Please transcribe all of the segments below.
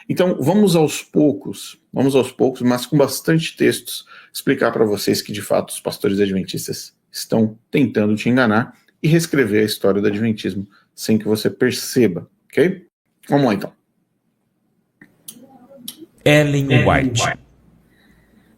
Então, vamos aos poucos, mas com bastante textos, explicar para vocês que, de fato, os pastores adventistas estão tentando te enganar e reescrever a história do adventismo sem que você perceba, ok? Vamos lá, então. Ellen White.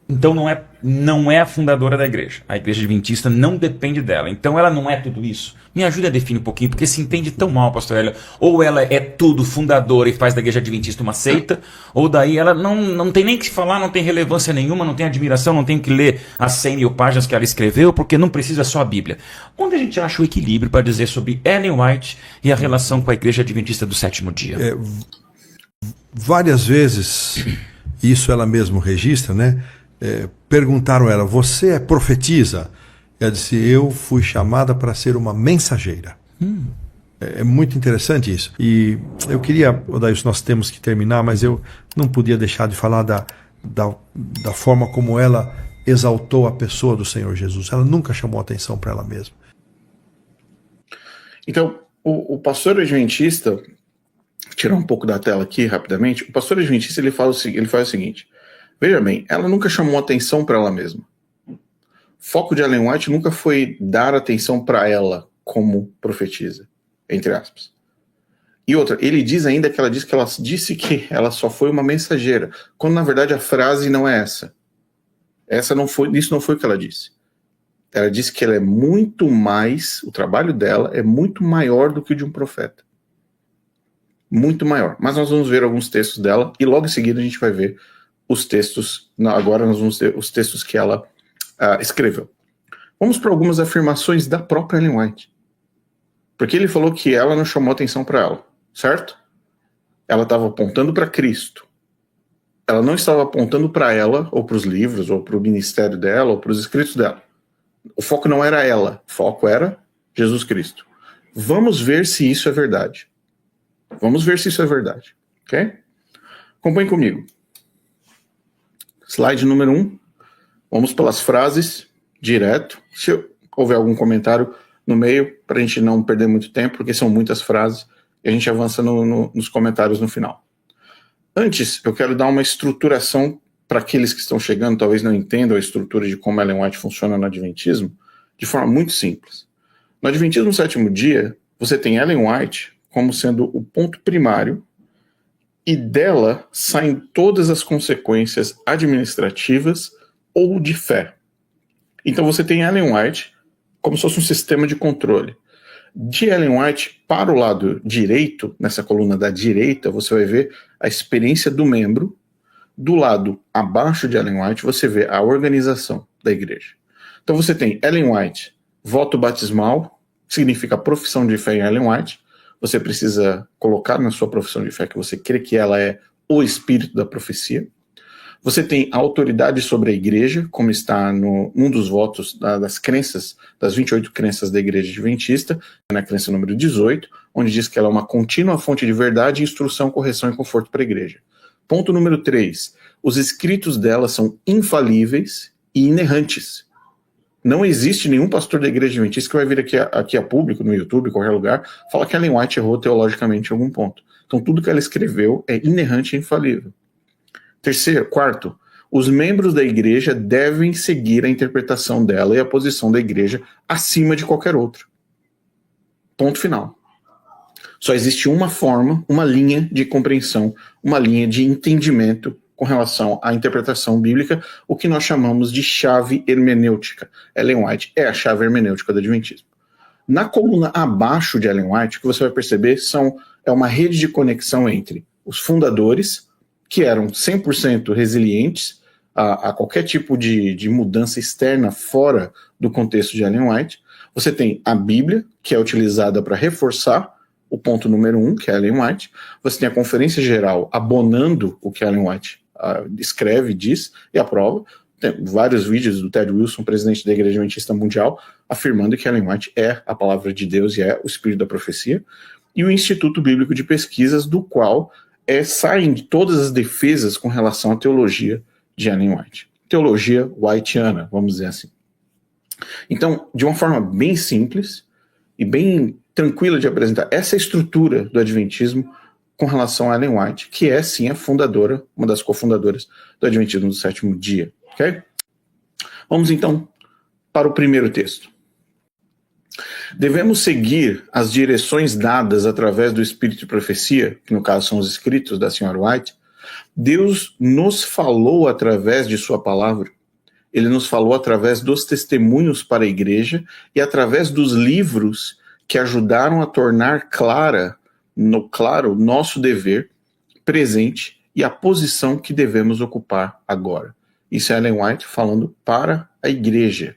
Então não é a fundadora da igreja. A igreja adventista não depende dela. Então ela não é tudo isso. Me ajuda a definir um pouquinho, porque se entende tão mal, pastor Hélio. Ou ela é tudo fundadora e faz da igreja adventista uma seita, ou daí ela não tem nem que se falar, não tem relevância nenhuma, não tem admiração, não tem que ler as 100 mil páginas que ela escreveu, porque não precisa só a Bíblia. Onde a gente acha o equilíbrio para dizer sobre Ellen White e a relação com a igreja adventista do sétimo dia? Várias vezes, isso ela mesma registra, né? Perguntaram a ela, você é profetisa? Ela disse, eu fui chamada para ser uma mensageira. É muito interessante isso. E eu queria, Odailson, nós temos que terminar, mas eu não podia deixar de falar da forma como ela exaltou a pessoa do Senhor Jesus. Ela nunca chamou atenção para ela mesma. Então, o pastor adventista, vou tirar um pouco da tela aqui rapidamente, o pastor adventista ele faz o seguinte, veja bem, ela nunca chamou atenção para ela mesma. O foco de Ellen White nunca foi dar atenção para ela como profetisa, entre aspas. E outra, ele diz ainda que ela disse que ela só foi uma mensageira, quando na verdade a frase não é essa. Isso não foi o que ela disse. Ela disse que ela é muito mais, o trabalho dela é muito maior do que o de um profeta. Muito maior. Mas nós vamos ver alguns textos dela e logo em seguida a gente vai ver os textos, agora nós vamos ver os textos que ela escreveu. Vamos para algumas afirmações da própria Ellen White. Porque ele falou que ela não chamou atenção para ela, certo? Ela estava apontando para Cristo. Ela não estava apontando para ela, ou para os livros, ou para o ministério dela, ou para os escritos dela. O foco não era ela, o foco era Jesus Cristo. Vamos ver se isso é verdade. Ok? Acompanhe comigo. Slide número 1. Vamos pelas frases, direto. Se houver algum comentário no meio, para a gente não perder muito tempo, porque são muitas frases, e a gente avança nos comentários no final. Antes, eu quero dar uma estruturação para aqueles que estão chegando, talvez não entendam a estrutura de como Ellen White funciona no Adventismo, de forma muito simples. No Adventismo sétimo dia, você tem Ellen White como sendo o ponto primário, e dela saem todas as consequências administrativas ou de fé. Então você tem Ellen White como se fosse um sistema de controle. De Ellen White para o lado direito, nessa coluna da direita, você vai ver a experiência do membro. Do lado abaixo de Ellen White, você vê a organização da igreja. Então você tem Ellen White, voto batismal, significa profissão de fé em Ellen White. Você precisa colocar na sua profissão de fé que você crê que ela é o espírito da profecia. Você tem a autoridade sobre a igreja, como está num dos votos das crenças, das 28 crenças da igreja adventista, na crença número 18, onde diz que ela é uma contínua fonte de verdade, instrução, correção e conforto para a igreja. Ponto número 3. Os escritos dela são infalíveis e inerrantes. Não existe nenhum pastor da igreja adventista que vai vir aqui a público, no YouTube, em qualquer lugar, falar que Ellen White errou teologicamente em algum ponto. Então tudo que ela escreveu é inerrante e infalível. Quarto, os membros da igreja devem seguir a interpretação dela e a posição da igreja acima de qualquer outra. Ponto final. Só existe uma forma, uma linha de compreensão, uma linha de entendimento com relação à interpretação bíblica, o que nós chamamos de chave hermenêutica. Ellen White é a chave hermenêutica do Adventismo. Na coluna abaixo de Ellen White, o que você vai perceber é uma rede de conexão entre os fundadores, que eram 100% resilientes a qualquer tipo de mudança externa fora do contexto de Ellen White. Você tem a Bíblia, que é utilizada para reforçar o ponto número 1, que é Ellen White. Você tem a Conferência Geral abonando o que Ellen White escreve, diz e aprova. Tem vários vídeos do Ted Wilson, presidente da Igreja Adventista Mundial, afirmando que Ellen White é a palavra de Deus e é o espírito da profecia. E o Instituto Bíblico de Pesquisas, do qual saem todas as defesas com relação à teologia de Ellen White. Teologia whiteana, vamos dizer assim. Então, de uma forma bem simples e bem tranquila de apresentar, essa é a estrutura do Adventismo com relação a Ellen White, que é sim a fundadora, uma das cofundadoras do Adventismo do Sétimo Dia. Ok? Vamos então para o primeiro texto. Devemos seguir as direções dadas através do Espírito de Profecia, que no caso são os escritos da Sra. White. Deus nos falou através de sua palavra. Ele nos falou através dos testemunhos para a igreja e através dos livros que ajudaram a tornar claro nosso dever presente e a posição que devemos ocupar agora. Isso é Ellen White falando para a igreja.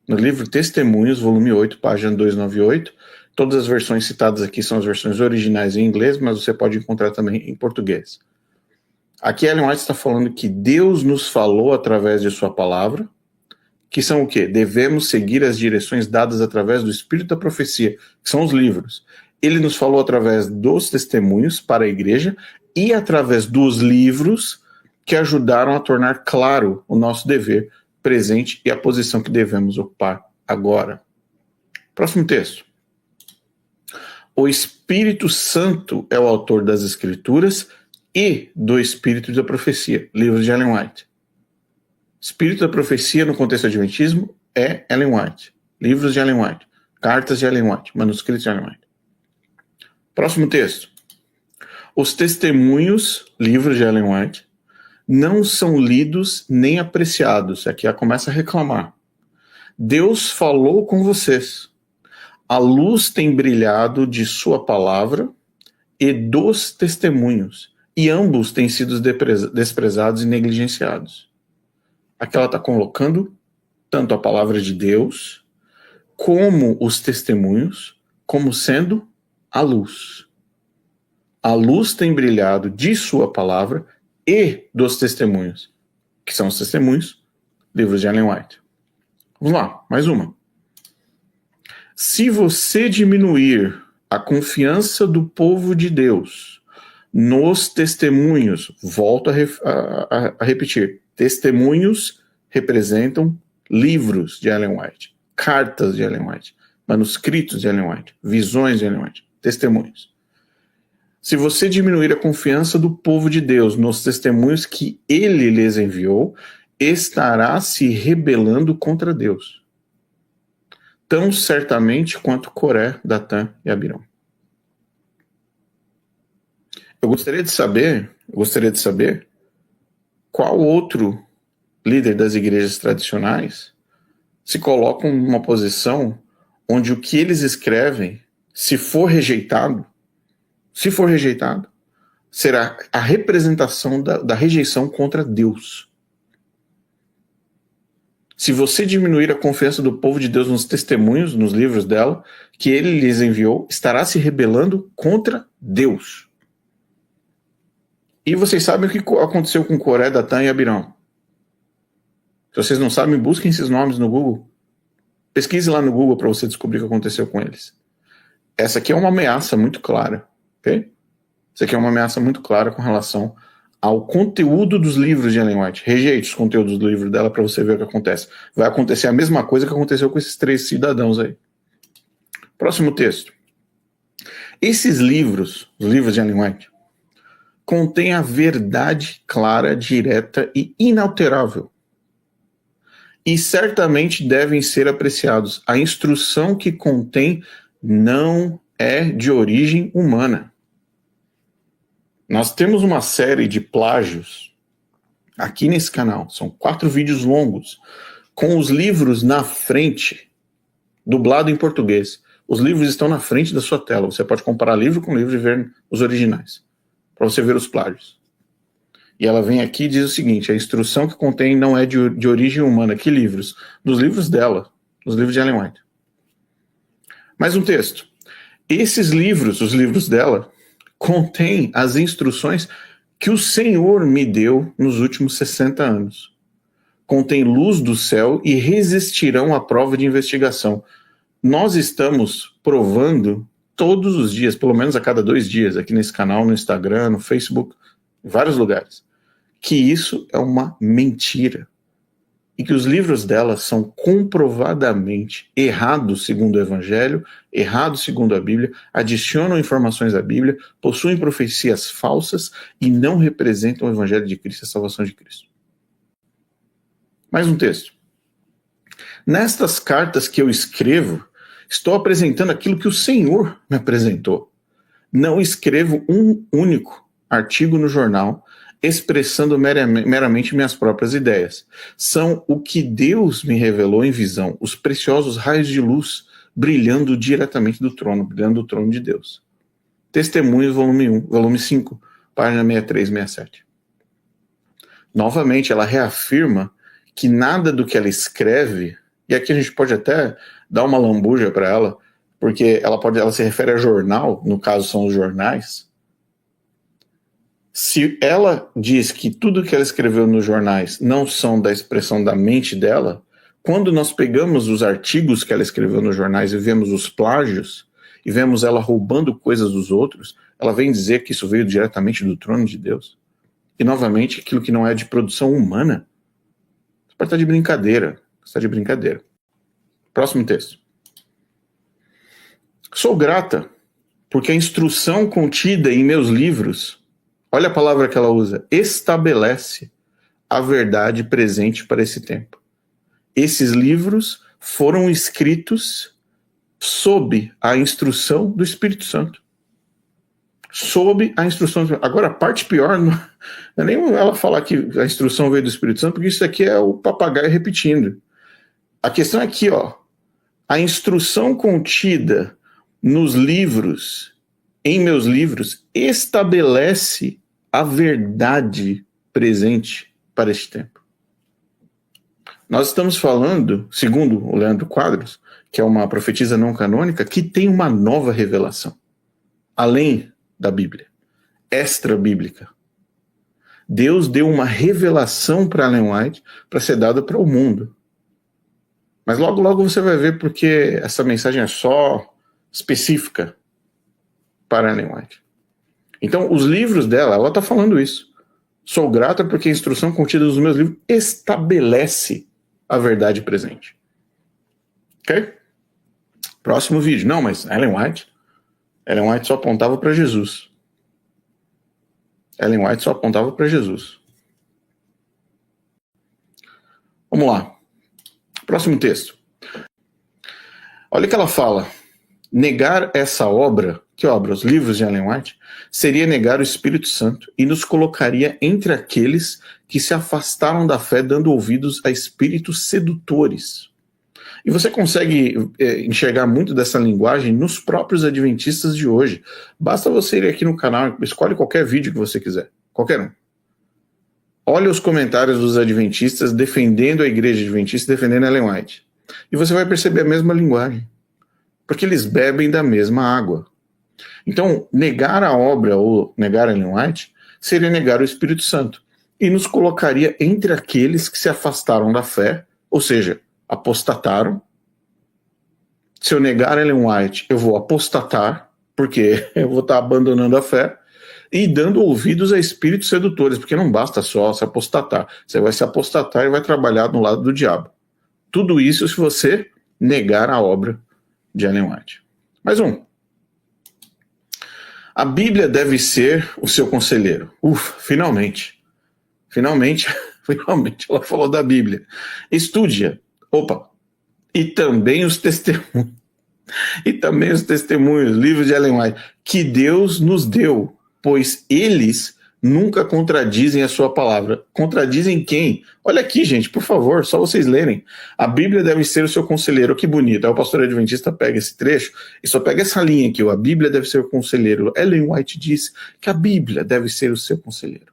No livro Testemunhos, volume 8, página 298, todas as versões citadas aqui são as versões originais em inglês, mas você pode encontrar também em português. Aqui Ellen White está falando que Deus nos falou através de sua palavra, que são o quê? Devemos seguir as direções dadas através do Espírito da Profecia, que são os livros. Ele nos falou através dos testemunhos para a igreja e através dos livros que ajudaram a tornar claro o nosso dever presente e a posição que devemos ocupar agora. Próximo texto. O Espírito Santo é o autor das Escrituras e do Espírito da Profecia, livro de Ellen White. Espírito da Profecia no contexto do Adventismo é Ellen White. Livros de Ellen White, cartas de Ellen White, manuscritos de Ellen White. Próximo texto. Os testemunhos, livros de Ellen White, não são lidos nem apreciados. Aqui ela começa a reclamar. Deus falou com vocês. A luz tem brilhado de sua palavra e dos testemunhos, e ambos têm sido desprezados e negligenciados. Aqui ela está colocando tanto a palavra de Deus, como os testemunhos, como sendo a luz. A luz tem brilhado de sua palavra e dos testemunhos, que são os testemunhos, livros de Ellen White. Vamos lá, mais uma. Se você diminuir a confiança do povo de Deus nos testemunhos, volto a repetir, testemunhos representam livros de Ellen White, cartas de Ellen White, manuscritos de Ellen White, visões de Ellen White, testemunhos. Se você diminuir a confiança do povo de Deus nos testemunhos que ele lhes enviou, estará se rebelando contra Deus, tão certamente quanto Coré, Datã e Abirão. Eu gostaria de saber qual outro líder das igrejas tradicionais se colocam numa posição onde o que eles escrevem, se for rejeitado, será a representação da rejeição contra Deus. Se você diminuir a confiança do povo de Deus nos testemunhos, nos livros dela, que ele lhes enviou, estará se rebelando contra Deus. E vocês sabem o que aconteceu com Coré, Datã e Abirão. Se vocês não sabem, busquem esses nomes no Google. Pesquise lá no Google para você descobrir o que aconteceu com eles. Essa aqui é uma ameaça muito clara. Okay? Isso aqui é uma ameaça muito clara com relação ao conteúdo dos livros de Ellen White. Rejeite os conteúdos do livro dela para você ver o que acontece. Vai acontecer a mesma coisa que aconteceu com esses 3 cidadãos aí. Próximo texto. Esses livros, os livros de Ellen White, contêm a verdade clara, direta e inalterável. E certamente devem ser apreciados. A instrução que contém não é de origem humana. Nós temos uma série de plágios aqui nesse canal. São 4 vídeos longos, com os livros na frente, dublado em português. Os livros estão na frente da sua tela. Você pode comparar livro com livro e ver os originais, para você ver os plágios. E ela vem aqui e diz o seguinte: a instrução que contém não é de origem humana. Que livros? Dos livros dela, dos livros de Ellen White. Mais um texto. Esses livros, os livros dela, contêm as instruções que o Senhor me deu nos últimos 60 anos. Contém luz do céu e resistirão à prova de investigação. Nós estamos provando todos os dias, pelo menos a cada 2 dias, aqui nesse canal, no Instagram, no Facebook, em vários lugares, que isso é uma mentira. e que os livros dela são comprovadamente errados segundo o Evangelho, errados segundo a Bíblia, adicionam informações à Bíblia, possuem profecias falsas e não representam o Evangelho de Cristo, a salvação de Cristo. Mais um texto. Nestas cartas que eu escrevo, estou apresentando aquilo que o Senhor me apresentou. Não escrevo um único artigo no jornal expressando meramente minhas próprias ideias. São o que Deus me revelou em visão, os preciosos raios de luz brilhando diretamente do trono, brilhando do trono de Deus. Testemunhos, volume 5, página 63 e 67. Novamente, ela reafirma que nada do que ela escreve, e aqui a gente pode até dar uma lambuja para ela, porque ela se refere a jornal, no caso são os jornais. Se ela diz que tudo que ela escreveu nos jornais não são da expressão da mente dela, quando nós pegamos os artigos que ela escreveu nos jornais e vemos os plágios, e vemos ela roubando coisas dos outros, ela vem dizer que isso veio diretamente do trono de Deus. E novamente, aquilo que não é de produção humana, você pode estar de brincadeira. Está de brincadeira. Próximo texto. Sou grata porque a instrução contida em meus livros, olha a palavra que ela usa, estabelece a verdade presente para esse tempo. Esses livros foram escritos sob a instrução do Espírito Santo. Sob a instrução. Agora, a parte pior não é nem ela falar que a instrução veio do Espírito Santo, porque isso aqui é o papagaio repetindo. A questão é aqui, ó. A instrução contida nos livros, em meus livros, estabelece a verdade presente para este tempo. Nós estamos falando, segundo o Leandro Quadros, que é uma profetisa não canônica, que tem uma nova revelação, além da Bíblia, extra-bíblica. Deus deu uma revelação para Ellen White para ser dada para o mundo. Mas logo, logo você vai ver porque essa mensagem é só específica para Ellen White. Então, os livros dela, ela está falando isso. Sou grata porque a instrução contida nos meus livros estabelece a verdade presente. Ok? Próximo vídeo. Não, mas Ellen White só apontava para Jesus. Ellen White só apontava para Jesus. Vamos lá. Próximo texto. Olha o que ela fala. Negar essa obra, que obra? Os livros de Ellen White, seria negar o Espírito Santo e nos colocaria entre aqueles que se afastaram da fé dando ouvidos a espíritos sedutores. E você consegue enxergar muito dessa linguagem nos próprios adventistas de hoje. Basta você ir aqui no canal, escolhe qualquer vídeo que você quiser, qualquer um. Olha os comentários dos adventistas defendendo a igreja adventista, defendendo Ellen White. E você vai perceber a mesma linguagem. Porque eles bebem da mesma água. Então, negar a obra ou negar Ellen White seria negar o Espírito Santo. E nos colocaria entre aqueles que se afastaram da fé, ou seja, apostataram. Se eu negar Ellen White, eu vou apostatar, porque eu vou estar abandonando a fé, e dando ouvidos a espíritos sedutores, porque não basta só se apostatar. Você vai se apostatar e vai trabalhar no lado do diabo. Tudo isso se você negar a obra de Ellen White. Mais um. A Bíblia deve ser o seu conselheiro. Finalmente. Finalmente ela falou da Bíblia. Estude-a. E também os testemunhos. Livros de Ellen White, que Deus nos deu, pois eles nunca contradizem a sua palavra. Contradizem quem? Olha aqui, gente, por favor, só vocês lerem. A Bíblia deve ser o seu conselheiro. Que bonito. Aí o pastor adventista pega esse trecho e só pega essa linha aqui. A Bíblia deve ser o conselheiro. Ellen White diz que a Bíblia deve ser o seu conselheiro.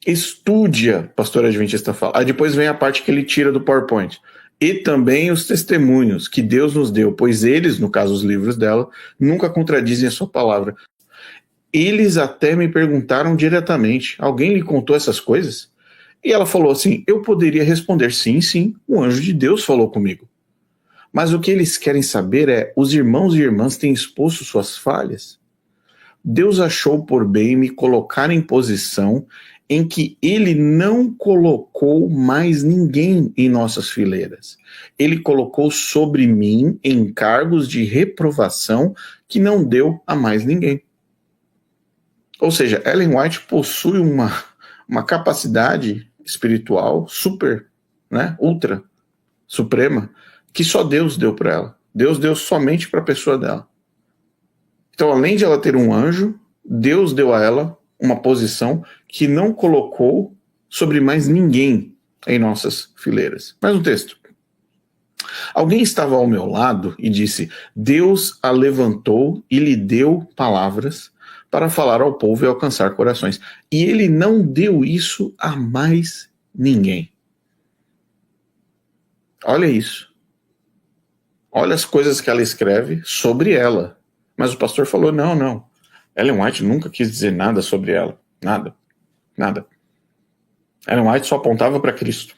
Estude-a, pastor adventista fala. Aí depois vem a parte que ele tira do PowerPoint. E também os testemunhos que Deus nos deu, pois eles, no caso os livros dela, nunca contradizem a sua palavra. Eles até me perguntaram diretamente, alguém lhe contou essas coisas? E ela falou assim, eu poderia responder sim, o anjo de Deus falou comigo. Mas o que eles querem saber é, os irmãos e irmãs têm exposto suas falhas? Deus achou por bem me colocar em posição em que ele não colocou mais ninguém em nossas fileiras. Ele colocou sobre mim encargos de reprovação que não deu a mais ninguém. Ou seja, Ellen White possui uma capacidade espiritual super, né, ultra, suprema, que só Deus deu para ela. Deus deu somente para a pessoa dela. Então, além de ela ter um anjo, Deus deu a ela uma posição que não colocou sobre mais ninguém em nossas fileiras. Mais um texto. Alguém estava ao meu lado e disse: Deus a levantou e lhe deu palavras para falar ao povo e alcançar corações. E ele não deu isso a mais ninguém. Olha isso. Olha as coisas que ela escreve sobre ela. Mas o pastor falou, não. Ellen White nunca quis dizer nada sobre ela. Nada. Ellen White só apontava para Cristo.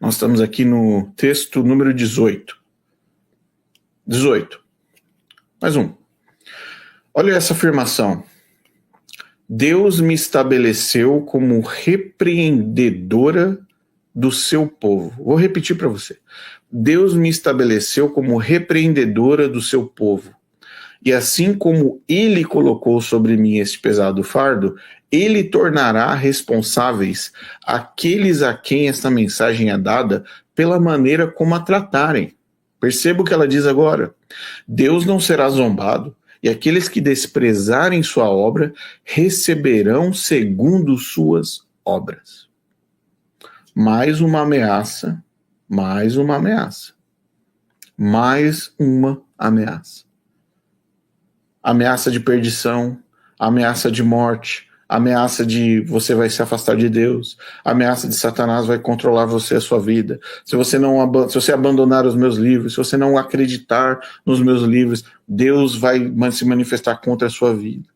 Nós estamos aqui no texto número 18. 18. Mais um. Olha essa afirmação. Deus me estabeleceu como repreendedora do seu povo. Vou repetir para você. Deus me estabeleceu como repreendedora do seu povo. E assim como ele colocou sobre mim este pesado fardo, ele tornará responsáveis aqueles a quem esta mensagem é dada pela maneira como a tratarem. Perceba o que ela diz agora. Deus não será zombado, e aqueles que desprezarem sua obra receberão segundo suas obras. Mais uma ameaça. Ameaça de perdição, ameaça de morte, ameaça de você vai se afastar de Deus, ameaça de Satanás vai controlar você, a sua vida. Se você abandonar os meus livros, se você não acreditar nos meus livros, Deus vai se manifestar contra a sua vida.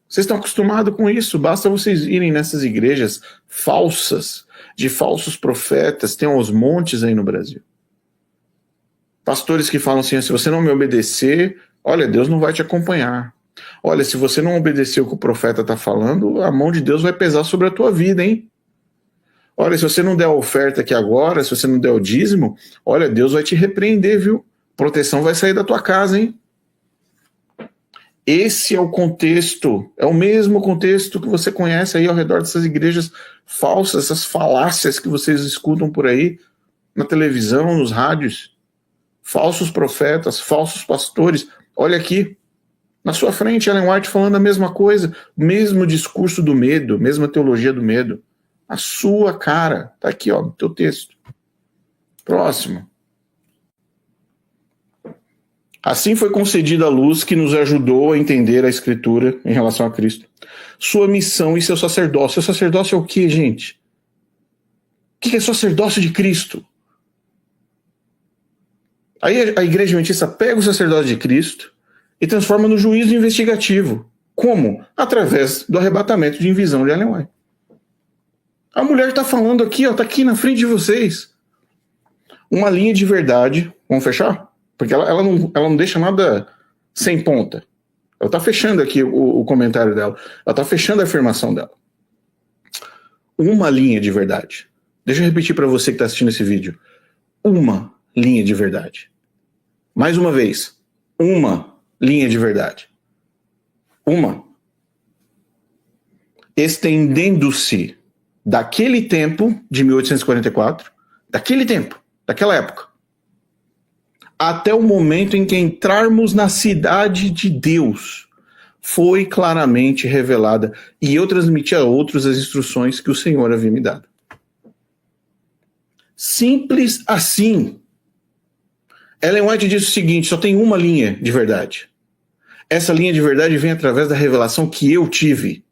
Vocês estão acostumados com isso, basta vocês irem nessas igrejas falsas, de falsos profetas, tem aos montes aí no Brasil. Pastores que falam assim, se você não me obedecer, olha, Deus não vai te acompanhar. Olha, se você não obedecer o que o profeta está falando, a mão de Deus vai pesar sobre a tua vida, hein? Olha, se você não der a oferta aqui agora, se você não der o dízimo, olha, Deus vai te repreender, viu? Proteção vai sair da tua casa, hein? Esse é o contexto, é o mesmo contexto que você conhece aí ao redor dessas igrejas falsas, essas falácias que vocês escutam por aí, na televisão, nos rádios. Falsos profetas, falsos pastores. Olha aqui, na sua frente, Ellen White falando a mesma coisa, mesmo discurso do medo, mesma teologia do medo. A sua cara, tá aqui, ó, no teu texto. Próximo. Assim foi concedida a luz que nos ajudou a entender a Escritura em relação a Cristo. Sua missão e seu sacerdócio. Seu sacerdócio é o que, gente? O que é sacerdócio de Cristo? Aí a Igreja Adventista pega o sacerdócio de Cristo e transforma no juízo investigativo. Como? Através do arrebatamento de invisão de Ellen White. A mulher está falando aqui, ó, está aqui na frente de vocês. Uma linha de verdade. Vamos fechar? Porque ela não deixa nada sem ponta. Ela está fechando aqui o comentário dela. Ela está fechando a afirmação dela. Uma linha de verdade. Deixa eu repetir para você que está assistindo esse vídeo. Uma linha de verdade. Mais uma vez. Uma linha de verdade. Uma. Estendendo-se daquele tempo de 1844, daquele tempo, daquela época, até o momento em que entrarmos na cidade de Deus, foi claramente revelada, e eu transmiti a outros as instruções que o Senhor havia me dado. Simples assim. Ellen White diz o seguinte, só tem uma linha de verdade. Essa linha de verdade vem através da revelação que eu tive.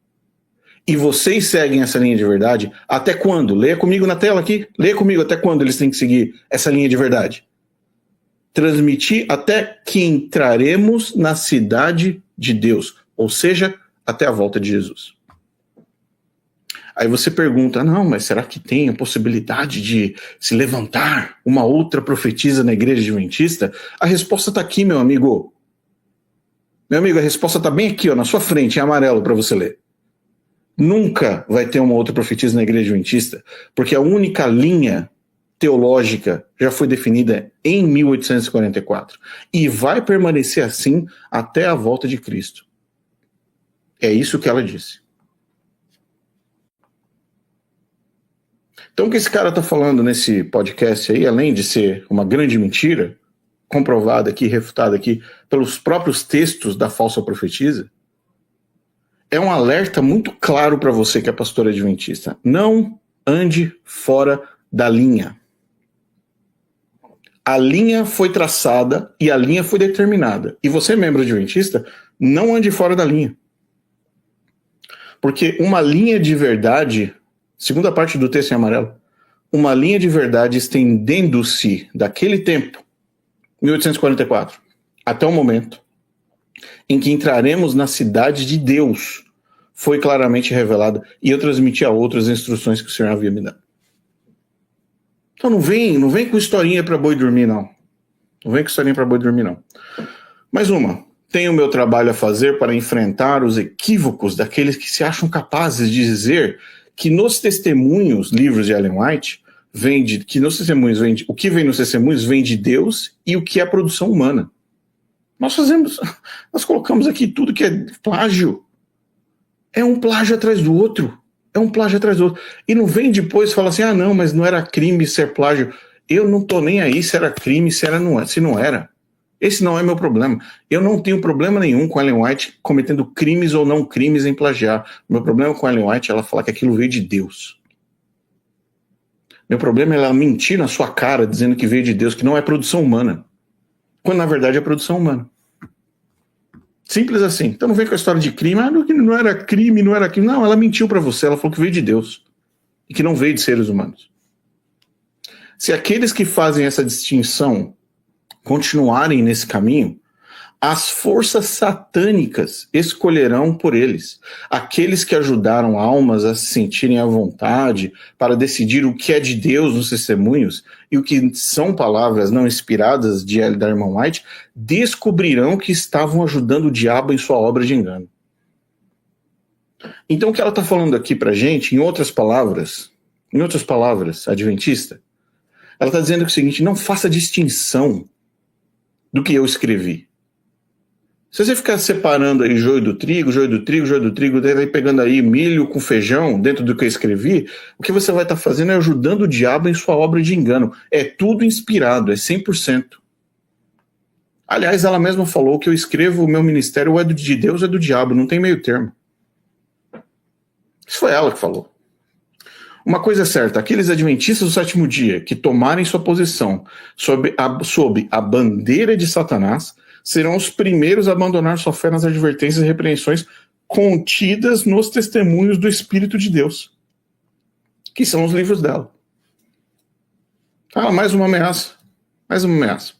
E vocês seguem essa linha de verdade até quando? Leia comigo na tela aqui. Leia comigo até quando eles têm que seguir essa linha de verdade. Transmitir até que entraremos na cidade de Deus, ou seja, até a volta de Jesus. Aí você pergunta, não, mas será que tem a possibilidade de se levantar uma outra profetisa na igreja adventista? A resposta está aqui, meu amigo. Meu amigo, a resposta está bem aqui, ó, na sua frente, em amarelo para você ler. Nunca vai ter uma outra profetisa na igreja adventista, porque a única linha teológica já foi definida em 1844 e vai permanecer assim até a volta de Cristo. É isso que ela disse. Então o que esse cara está falando nesse podcast aí, além de ser uma grande mentira, comprovada aqui, refutada aqui pelos próprios textos da falsa profetisa, é um alerta muito claro para você que é pastor adventista. Não ande fora da linha. A linha foi traçada e a linha foi determinada. E você, membro adventista, não ande fora da linha. Porque uma linha de verdade, segunda parte do texto em amarelo, uma linha de verdade estendendo-se daquele tempo, 1844, até o momento em que entraremos na cidade de Deus, foi claramente revelada, e eu transmiti a outros as instruções que o Senhor havia me dado. Então não vem com historinha para boi dormir, não. Não vem com historinha para boi dormir, não. Mais uma. Tenho o meu trabalho a fazer para enfrentar os equívocos daqueles que se acham capazes de dizer que nos testemunhos, livros de Ellen White, o que vem nos testemunhos vem de Deus e o que é produção humana. Nós colocamos aqui tudo que é plágio. É um plágio atrás do outro. É um plágio atrás do outro. E não vem depois e fala assim, não, mas não era crime ser plágio. Eu não tô nem aí se era crime, se não era. Esse não é meu problema. Eu não tenho problema nenhum com Ellen White cometendo crimes ou não crimes em plagiar. Meu problema com Ellen White é ela falar que aquilo veio de Deus. Meu problema é ela mentir na sua cara dizendo que veio de Deus, que não é produção humana. Quando na verdade é produção humana. Simples assim. Então não vem com a história de crime. Não era crime, não era crime. Não, ela mentiu para você. Ela falou que veio de Deus. E que não veio de seres humanos. Se aqueles que fazem essa distinção continuarem nesse caminho, as forças satânicas escolherão por eles. Aqueles que ajudaram almas a se sentirem à vontade para decidir o que é de Deus nos testemunhos e o que são palavras não inspiradas da irmã White, descobrirão que estavam ajudando o diabo em sua obra de engano. Então o que ela está falando aqui pra gente, em outras palavras, adventista, ela está dizendo o seguinte, não faça distinção do que eu escrevi. Se você ficar separando aí joio do trigo, daí pegando aí milho com feijão dentro do que eu escrevi, o que você vai estar fazendo é ajudando o diabo em sua obra de engano. É tudo inspirado, é 100%. Aliás, ela mesma falou que eu escrevo, o meu ministério é de Deus, é do diabo, não tem meio termo. Isso foi ela que falou. Uma coisa é certa, aqueles adventistas do sétimo dia que tomarem sua posição sob a bandeira de Satanás serão os primeiros a abandonar sua fé nas advertências e repreensões contidas nos testemunhos do Espírito de Deus, que são os livros dela. Mais uma ameaça. Mais uma ameaça.